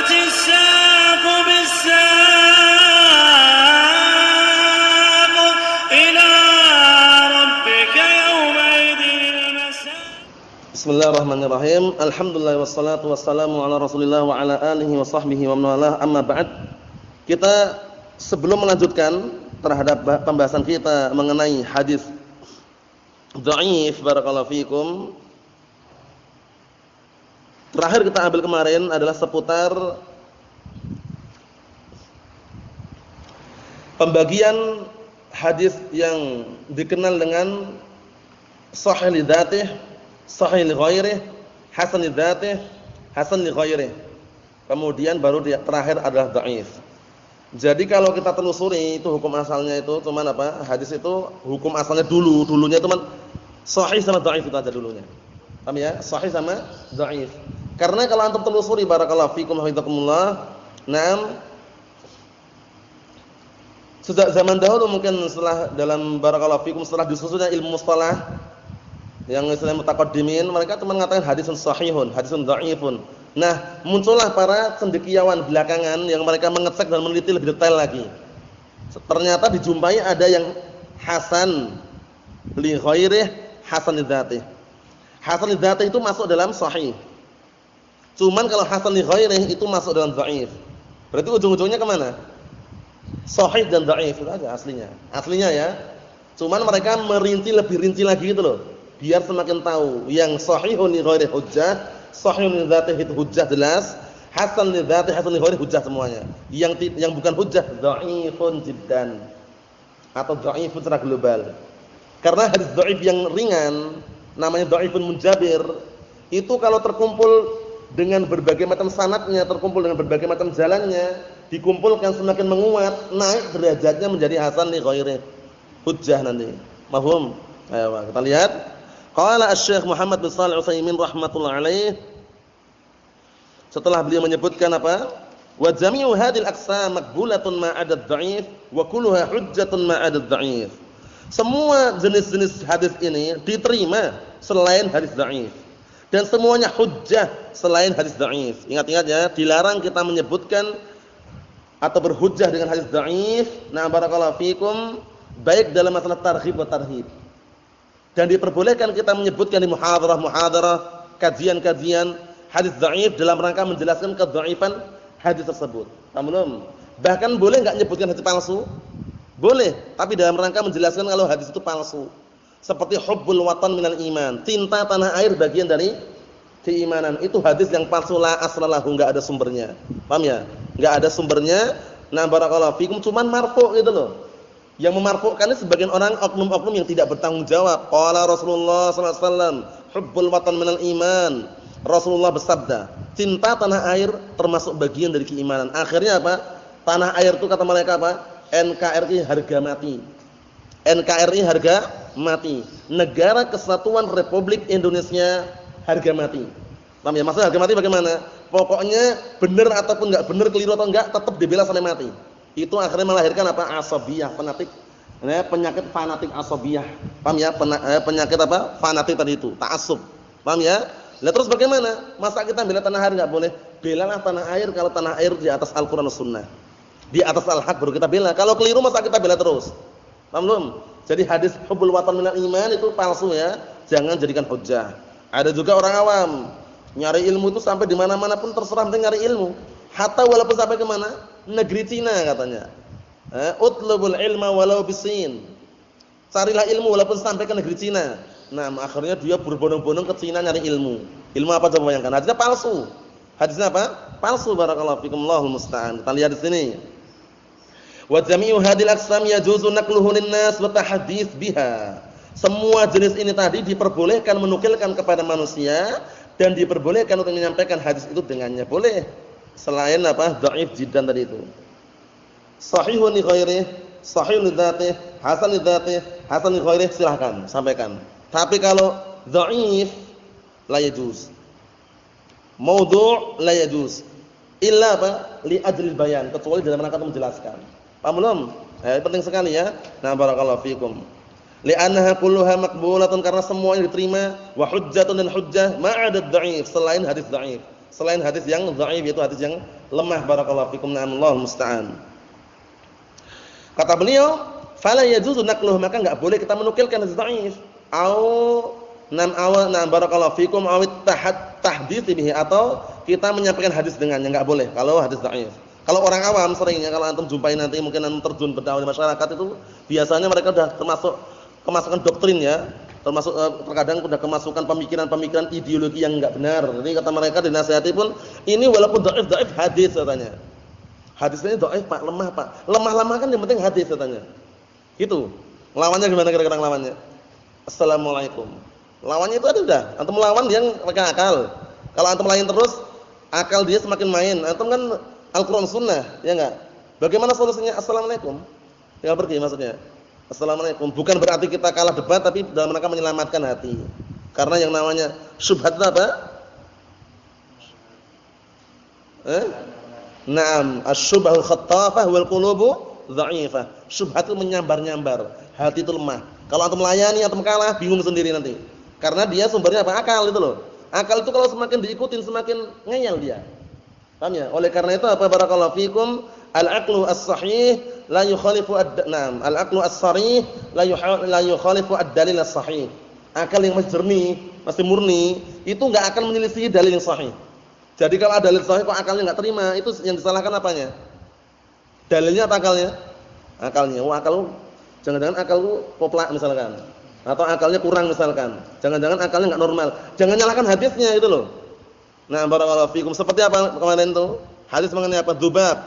وكشطت الساق بالساق إلى ربك يومئذ المساق. Bismillahirrahmanirrahim. Alhamdulillah wassalatu wassalamu ala Rasulillah wa ala alihi wa sahbihi wa man walah. Amma ba'd. Kita sebelum melanjutkan terhadap pembahasan kita mengenai hadis dhaif, barakallahu fikum. Terakhir kita ambil kemarin adalah seputar pembagian hadis yang dikenal dengan sahih li dzatih, sahih li ghairih, hasan li dzatih, hasan li ghairih. Kemudian baru terakhir adalah dhaif. Jadi kalau kita telusuri itu hukum asalnya itu cuman apa? Hadis itu hukum asalnya dulunya itu sahih sama dhaif itu aja dulunya. Paham ya? Sahih sama dhaif. Karena kalau antum telusuri barakallahu fikum hafizakumullah, sejak zaman dahulu mungkin setelah dalam barakallahu fikum setelah disusunnya ilmu mustalah yang Islam mutaqaddimin, mereka cuma mengatakan hadisun sahihun, hadisun dhaifun. Nah, muncullah para cendekiawan belakangan yang mereka mengecek dan meneliti lebih detail lagi. Ternyata dijumpai ada yang hasan li ghairih, hasan li dzatih. Hasan li dzatih itu masuk dalam sahih. Cuman kalau hasan li ghairih itu masuk dalam dhaif. Berarti ujung-ujungnya kemana? Sahih dan dhaif itu aja aslinya. Aslinya ya. Cuman mereka lebih rinci lagi gitu loh. Biar semakin tahu yang sahihun li ghairih hujjah, sahihun li dzatih itu hujjah jelas, hasan li dzatih, hasan li ghairih hujjah semuanya. Yang bukan hujjah dhaifun jiddan atau dhaifun secara global. Karena hadis dhaif yang ringan namanya dhaifun munjabir itu kalau terkumpul dengan berbagai macam sanadnya, terkumpul dengan berbagai macam jalannya, dikumpulkan semakin menguat, naik derajatnya menjadi hasan li ghairih hujjah nanti. Mafhum? Ayo kita lihat. Qala Asy-Syaikh Muhammad bin Shalih Al-Utsaimin rahimatullah alaih, setelah beliau menyebutkan apa? Wa jami'u hadhil aqsam maqbulatun ma 'ada ad-dha'if wa kulluha hujjatun ma 'ada ad-dha'if. Semua jenis-jenis hadis ini diterima selain hadis dhaif dan semuanya hujjah selain hadis dhaif. Ingat-ingat ya, dilarang kita menyebutkan atau berhujjah dengan hadis dhaif. Nah, barakallahu fikum, baik dalam masalah targhib wa tarhib. Dan diperbolehkan kita menyebutkan di muhadarah, kajian-kajian hadis dhaif dalam rangka menjelaskan kedhaifan hadis tersebut. Paham belum? Bahkan boleh enggak menyebutkan hadis palsu? Boleh, tapi dalam rangka menjelaskan kalau hadis itu palsu. Seperti hubbul watan minal iman, cinta tanah air bagian dari keimanan. Itu hadis yang palsu, la aslalahu, enggak ada sumbernya. Paham ya? Enggak ada sumbernya. Nah, barakallahu fikum, cuman marfu' gitu loh. Yang memarfu'kannya sebagian orang oknum-oknum yang tidak bertanggung jawab. Qala Rasulullah sallallahu alaihi wasallam, hubbul watan minal iman. Rasulullah bersabda, cinta tanah air termasuk bagian dari keimanan. Akhirnya apa? Tanah air itu kata mereka apa? NKRI harga mati. NKRI harga mati. Negara Kesatuan Republik Indonesia harga mati. Paham ya? Maksud harga mati bagaimana? Pokoknya benar ataupun enggak benar, keliru atau enggak, tetap dibela sampai mati. Itu akhirnya melahirkan apa? Asabiyah, fanatik. Penyakit fanatik asabiyah. Paham ya? Penyakit apa? Fanatik tadi itu, ta'assub. Paham ya? Lah terus bagaimana? Masa kita bela tanah air enggak boleh? Belalah tanah air kalau tanah air di atas Al-Qur'an dan Sunnah. Di atas al-haq baru kita bela. Kalau keliru masa kita bela terus? Paham belum? Jadi hadis hubbul watan minal iman itu palsu ya. Jangan jadikan hujjah. Ada juga orang awam nyari ilmu itu sampai di mana-mana pun terserah penting nyari ilmu. Hatta walaupun sampai ke mana? Negeri Cina katanya. Utlubul ilma walau bisin. Carilah ilmu walaupun sampai ke negeri Cina. Nah, akhirnya dia berbondong-bondong ke Cina nyari ilmu. Ilmu apa coba bayangkan? Hadisnya palsu. Hadisnya apa? Palsu, barakallahu fikum, Allahul musta'an. Kita lihat di sini. Wa jami'u hadhil aqsam yajuzu naqluhu lin-nas wa tahdits biha. Semua jenis ini tadi diperbolehkan menukilkan kepada manusia dan diperbolehkan untuk menyampaikan hadis itu dengannya. Boleh. Selain apa? Dhaif jiddan tadi itu. Sahihun li ghairih, sahihun li dzatih, hasan li dzatih, hasan li ghairih, silakan sampaikan. Tapi kalau dhaif la yajuz. Maudhu' la yajuz. Illa apa? Li ajlil bayan, kecuali dalam rangka untuk menjelaskan. Paham belum? Penting sekali ya. Nah, barakallahu fikum. Li'annaha kulluha maqbulatun, karena semuanya diterima, wa hujjatun, dan hujjah ma'adad dhaif, selain hadis dhaif. Selain hadis yang dhaif, yaitu hadis yang lemah. Barakallahu fikum. Na'amullahu musta'an. Kata beliau, fala yajuzu naqluhu, maka enggak boleh kita menukilkan hadis dhaif. Barakallahu fikum tahdits bihi, atau kita menyampaikan hadis dengannya, enggak boleh kalau hadis dhaif. Kalau orang awam seringnya, kalau antum jumpai nanti, mungkin antum terjun berdakwah di masyarakat itu, biasanya mereka sudah termasuk kemasukan doktrin ya. Termasuk terkadang sudah kemasukan pemikiran-pemikiran ideologi yang enggak benar. Jadi kata mereka dinasihati pun, ini walaupun dhaif hadis katanya. Hadisnya dhaif Pak, lemah Pak. Lemah-lemah kan yang penting hadis katanya. Gitu. Lawannya gimana kira-kira lawannya? Assalamualaikum. Lawannya itu ada udah. Antum melawan dia pakai akal. Kalau antum lain terus, akal dia semakin main. Antum kan Al-Qur'an Sunnah, ya enggak? Bagaimana solusinya? Assalamualaikum. Tinggal pergi maksudnya. Assalamualaikum. Bukan berarti kita kalah debat, tapi dalam rangka menyelamatkan hati. Karena yang namanya syubhat itu apa? Naam, asy-syubhul khattafah wal qulubu dha'ifah. Syubhat itu menyambar-nyambar, hati itu lemah. Kalau antum melayani, antum kalah, bingung sendiri nanti. Karena dia sumbernya apa? Akal itu loh. Akal itu kalau semakin diikutin semakin ngeyel dia. Paham ya? Oleh karena itu apa, barakallahu fikum, al-aqlu as-sahih la yukhalifu al-aqlu as-sarih la yukhalifu ad-dalil as-sahih. Akal yang masih jernih, masih murni, itu enggak akan menyelisih dalil yang sahih. Jadi kalau ada dalil sahih kok akalnya enggak terima, itu yang disalahkan apanya? Dalilnya atau akalnya? Akalnya. Wah, jangan-jangan akalku poplak misalkan. Atau akalnya kurang misalkan. Jangan-jangan akalnya enggak normal. Jangan nyalahkan hadisnya itu loh. Nah, barakallahu fikum. Seperti apa kemarin itu? Hadis mengenai apa? Dzubab.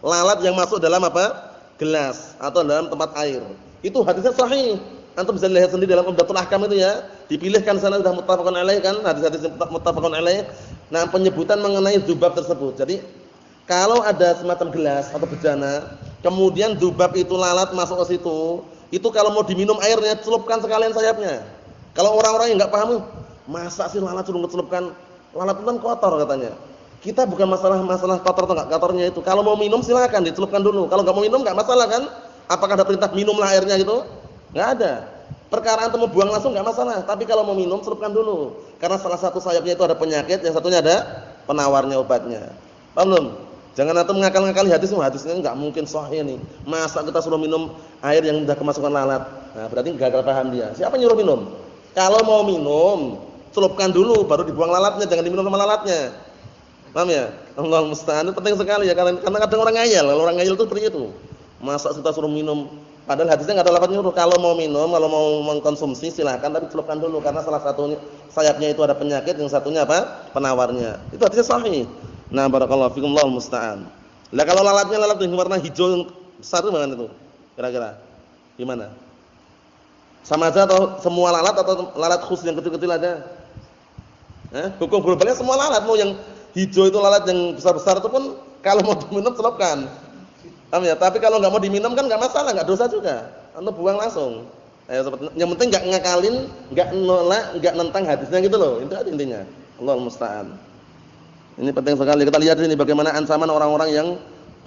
Lalat yang masuk dalam apa? Gelas atau dalam tempat air. Itu hadisnya sahih. Antum bisa lihat sendiri dalam Umdatul Ahkam itu ya. Dipilihkan sana sudah muttafaqun alaih kan, hadis-hadis muttafaqun alaih. Nah, penyebutan mengenai dzubab tersebut. Jadi, kalau ada semacam gelas atau bejana, kemudian dzubab itu lalat masuk ke situ, itu kalau mau diminum airnya, celupkan sekalian sayapnya. Kalau orang-orang yang enggak paham, masa sih lalat suruh celupkan? Lalat itu kan kotor katanya. Kita bukan masalah kotor atau enggak kotornya itu. Kalau mau minum silakan dicelupkan dulu. Kalau enggak mau minum enggak masalah kan? Apakah ada perintah minumlah airnya gitu? Enggak ada. Perkara antum mau buang langsung enggak masalah, tapi kalau mau minum celupkan dulu. Karena salah satu sayapnya itu ada penyakit, yang satunya ada penawarnya, obatnya. Paham belum? Jangan antum ngakal-ngakali hadisnya enggak mungkin sahih nih. Masa kita suruh minum air yang sudah kemasukan lalat? Nah, berarti gagal paham dia. Siapa nyuruh minum? Kalau mau minum, celupkan dulu baru dibuang lalatnya, jangan diminum sama lalatnya. Paham ya? Allah musta'an, itu penting sekali ya, karena kadang orang ngayal. Kalau orang ngayal itu seperti itu. Masa kita suruh minum, padahal hadisnya enggak ada lafaz nyuruh. Kalau mau minum, kalau mau mengkonsumsi silakan, tapi celupkan dulu karena salah satu sayapnya itu ada penyakit, yang satunya apa? Penawarnya. Itu hadisnya sahih. Nah, barakallahu fikum, Allahu musta'an. Lah kalau lalatnya lalat yang warna hijau yang besar itu bagaimana itu? Kira-kira gimana? Sama aja atau semua lalat atau lalat khusus yang kecil-kecil aja? Hukum globalnya semua lalat, mau yang hijau itu lalat yang besar-besar itu pun kalau mau diminum celupkan. Paham ya? Tapi kalau enggak mau diminum kan enggak masalah, enggak dosa juga. Anda buang langsung. Yang penting enggak ngakalin, enggak nolak, enggak nentang hadisnya gitu loh. Itu intinya. Allahu musta'an. Ini penting sekali. Kita lihat ini bagaimana ancaman orang-orang yang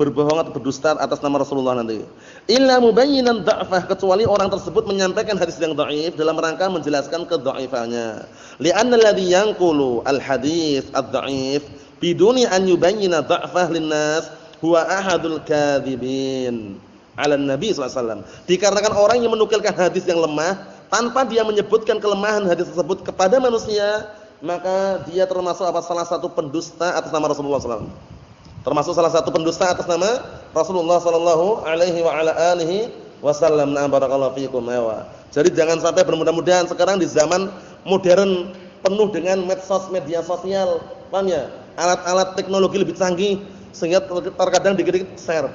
berbohong atau berdusta atas nama Rasulullah nanti. Illa mubayyinan dha'fah, kecuali orang tersebut menyampaikan hadis yang dhaif dalam rangka menjelaskan kedhaifannya. Li'anna alladhi yanqulu al-hadits ad-dha'if biduni an yubayyina dha'fah lin-nas huwa ahadul kadzibin 'ala an-nabi sallallahu alaihi wasallam. Dikarenakan orang yang menukilkan hadis yang lemah tanpa dia menyebutkan kelemahan hadis tersebut kepada manusia, maka dia termasuk salah satu pendusta atas nama Rasulullah sallallahu alaihi wasallam. Termasuk salah satu pendusta atas nama Rasulullah sallallahu alaihi wa ala alihi wasallam. Na barakallahu fiikum. Jadi jangan sampai, bermudah-mudahan sekarang di zaman modern penuh dengan medsos, media sosial, paham ya? Alat-alat teknologi lebih canggih sehingga terkadang dikit-dikit share,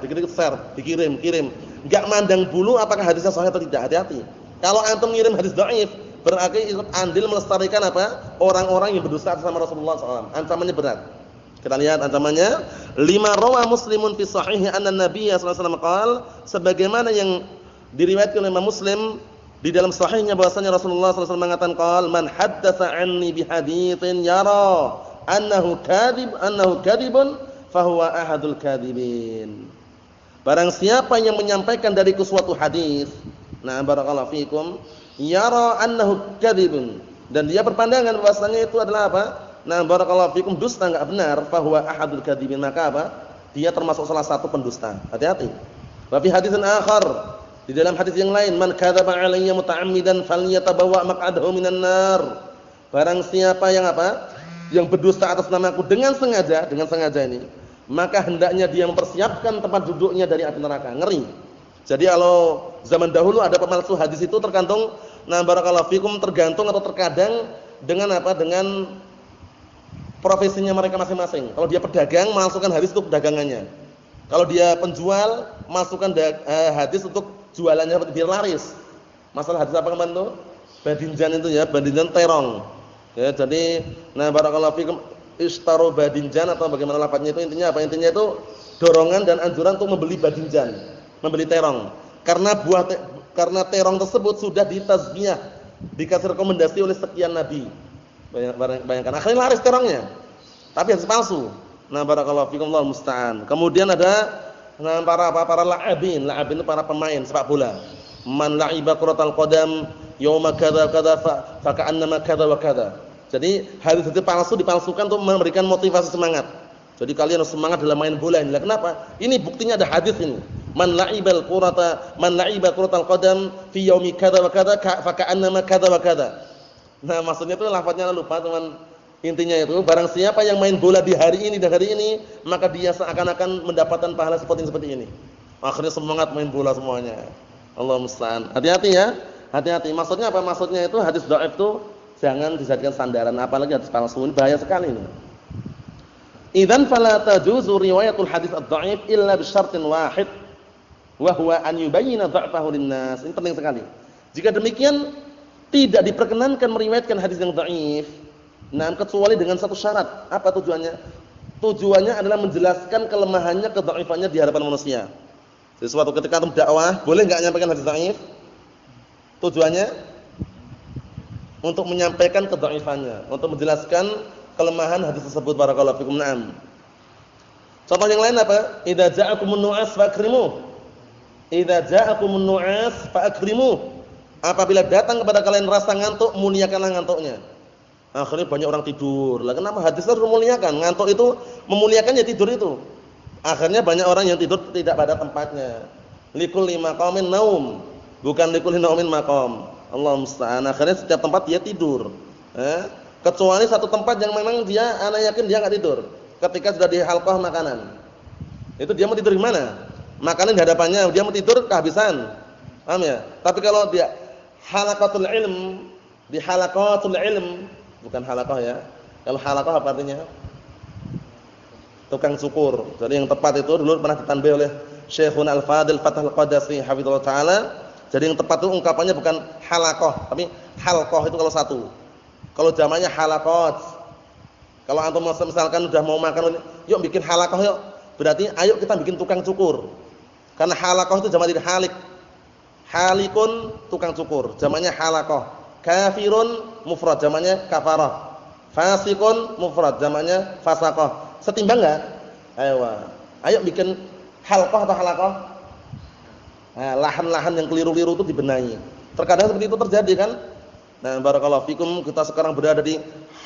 dikirim. Enggak mandang bulu apakah hadisnya sahih atau tidak, hati-hati. Kalau antum ngirim hadis dhaif, berarti ikut andil melestarikan apa? Orang-orang yang berdusta atas nama Rasulullah sallallahu alaihi wasallam. Ancamannya berat. Kita lihat ancamannya. 5 rawa Muslimun fi sahihi anna Nabiy sallallahu alaihi wasallam qala, sebagaimana yang diriwayatkan oleh Imam Muslim di dalam sahihnya bahwasanya Rasulullah sallallahu alaihi wasallam mengatakan, qala man haddatsa anni bi haditsin yara annahu kadhibun fahuwa ahadul kadhibin. Barang siapa yang menyampaikan dariku suatu hadis, nah barakallahu fikum, yara annahu kadhibun, dan dia berpandangan bahwasanya itu adalah apa? Nah, barakallahu fikum dusta enggak benar, fahuwa ahadul kadzibin, maka apa? Dia termasuk salah satu pendusta. Hati-hati. Wa fi hadisin akhar, di dalam hadis yang lain, man kadzaba alayya muta'ammidan falyatabawwa maq'adahu minan nar. Barang siapa yang apa? Yang berdusta atas namaku dengan sengaja ini, maka hendaknya dia mempersiapkan tempat duduknya dari api neraka. Ngeri. Jadi kalau zaman dahulu ada pemalsu hadis itu tergantung, nah barakallahu fikum, tergantung atau terkadang dengan apa? Dengan profesinya mereka masing-masing. Kalau dia pedagang, masukkan hadis untuk dagangannya. Kalau dia penjual, masukkan hadis untuk jualannya biar laris. Masalah hadis apa kemarin tuh? Badinjan itu ya, badinjan terong. Ya, jadi nah barakallahu fikum, istaru badinjan atau bagaimana lafadznya itu, intinya apa? Intinya itu dorongan dan anjuran untuk membeli badinjan, membeli terong. Karena terong tersebut sudah ditazkiyah, dikasih rekomendasi oleh sekian nabi. Bayangkan akhirnya laris terongnya, tapi hadis palsu. Nah barakallahu fikum, Allahu musta'an. Kemudian ada para la'abin itu para pemain sepak bola. Man la'iba kuratal qadam yauma kadza kadza fa ka'annama kadza wa kadza. Jadi hadis palsu dipalsukan untuk memberikan motivasi semangat. Jadi kalian harus semangat dalam main bola ini. Kenapa? Ini buktinya ada hadis ini. Man la'iba kuratal qadam fi yaumi kadza wa kadza fa ka'annama kadza wa kadza. Nah, maksudnya itu lafadznya lupa, teman. Intinya itu, barang siapa yang main bola di hari ini dan hari ini, maka dia seakan-akan mendapatkan pahala seperti ini. Akhirnya semangat main bola semuanya. Allah musta'an. Hati-hati ya. Hati-hati. Maksudnya apa? Maksudnya itu hadis dhaif itu jangan dijadikan sandaran, apalagi hadis palsu. Ini bahaya sekali ini. Idzan fala tajuzu riwayatul hadis ad-dhaif illa bi syartin wahid wa huwa an yubayyana dha'fahu lin-nas. Ini penting sekali. Jika demikian, tidak diperkenankan meriwayatkan hadis yang dhaif. Nah, kecuali dengan satu syarat. Apa tujuannya? Tujuannya adalah menjelaskan kelemahannya, kedhaifannya di hadapan manusia. Jadi suatu ketika antum dakwah, boleh enggak menyampaikan hadis dhaif? Tujuannya untuk menyampaikan kedhaifannya, untuk menjelaskan kelemahan hadis tersebut. Barakallahu fikum. Naam. Contoh yang lain apa? Idza ja'akumun nu'as fa'akrimu. Idza ja'akumun nu'as fa'akrimu. Apabila datang kepada kalian rasa ngantuk, muliakanlah ngantuknya. Akhirnya banyak orang tidur. Lah kenapa hadis harus memuliakan? Ngantuk itu memuliakan ya tidur itu. Akhirnya banyak orang yang tidur tidak pada tempatnya. Likulli maqamin naum, bukan likulli naumin maqam. Allah musta'an. Akhirnya setiap tempat dia tidur. Kecuali satu tempat yang memang dia, ana yakin dia enggak tidur. Ketika sudah di halqah makanan. Itu dia mau tidur di mana? Makanan di hadapannya, dia mau tidur kehabisan. Paham ya? Tapi kalau dia halaqatul ilm, di halaqatul ilm, bukan halaqah ya. Kalau halaqah apa artinya? Tukang cukur. Jadi yang tepat itu dulu pernah ditanbih oleh Syekhuna Al-Fadil Fathul Qadasi hafizallahu taala. Jadi yang tepat itu ungkapannya bukan halaqah, tapi halqah itu kalau satu. Kalau jamaknya halaqat. Kalau antum misalkan udah mau makan, yuk bikin halaqah yuk. Berarti ayo kita bikin tukang cukur. Karena halaqah itu jamak dari halik. Halikun tukang cukur, jamaknya halaqah. Kafirun mufrad, jamaknya kafarah. Fasikun mufrad, jamaknya fasaqah. Setimbang enggak? Ayo bikin halqah atau halaqah? Nah, lahan-lahan yang keliru-keliru itu dibenahi. Terkadang seperti itu terjadi kan? Nah, barakallahu fikum, kita sekarang berada di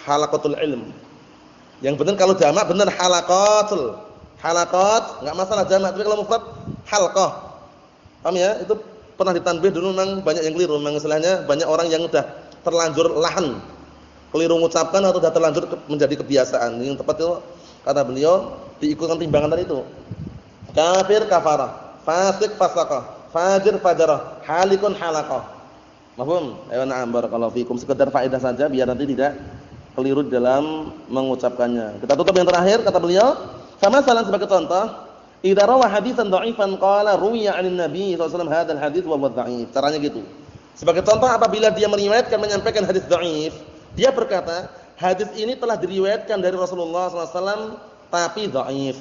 halaqatul ilm. Yang benar kalau jamak benar halaqatul. Halaqat enggak masalah jamak, tapi kalau mufrad halqah. Paham ya? Itu pernah ditanbih dulu, memang banyak yang keliru. Memang istilahnya banyak orang yang sudah terlanjur lahan, keliru mengucapkan atau sudah terlanjur menjadi kebiasaan. Yang tepat itu kata beliau diikutkan timbangan tadi itu. Kafir kafarah, fasik fasaqah, fajir fajarah, halikun halaqah. Paham? Ayo na'am barakallahu fikum. Sekedar faedah saja biar nanti tidak keliru dalam mengucapkannya. Kita tutup yang terakhir, kata beliau, sama salah sebagai contoh. Idza rawa hadisan dha'ifan qala ruwiya 'anil nabi sallallahu alaihi wasallam hadzal hadits wa huwa dha'if. Caranya gitu. Sebagai contoh, apabila dia meriwayatkan menyampaikan hadis dhaif, dia berkata, hadis ini telah diriwayatkan dari Rasulullah sallallahu alaihi wasallam tapi dhaif.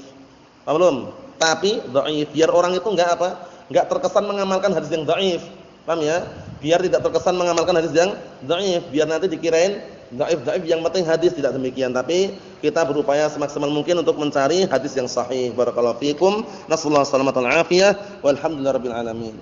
Paham belum? Tapi dhaif. Biar orang itu enggak terkesan mengamalkan hadis yang dhaif. Paham ya? Biar tidak terkesan mengamalkan hadis yang dhaif, biar nanti dikirain dhaif yang penting hadis, tidak demikian. Tapi kita berupaya semaksimal mungkin untuk mencari hadis yang sahih. Barakallahu fikum. Nasallahu alaihi wasallam. Walhamdulillahirabbil alamin.